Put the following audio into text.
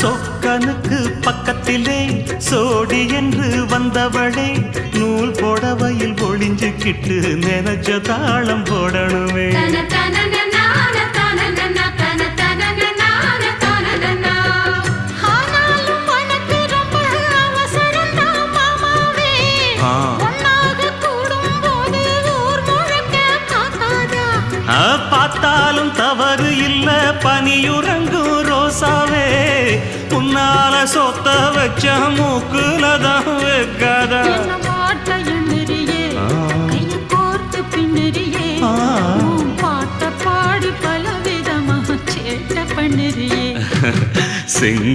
சொக்கனுக்கு பக்கத்திலே சோடி என்று வந்தவளே நூல் போடவையில் ஒளிஞ்சுக்கிட்டு நினைச்ச தாளம் போடணுமே. பார்த்தாலும் தவறு இல்ல பனியுறங்கும் ரோசாவே உன்னால சொத்த வச்ச மூக்குலதான் வைக்காதா.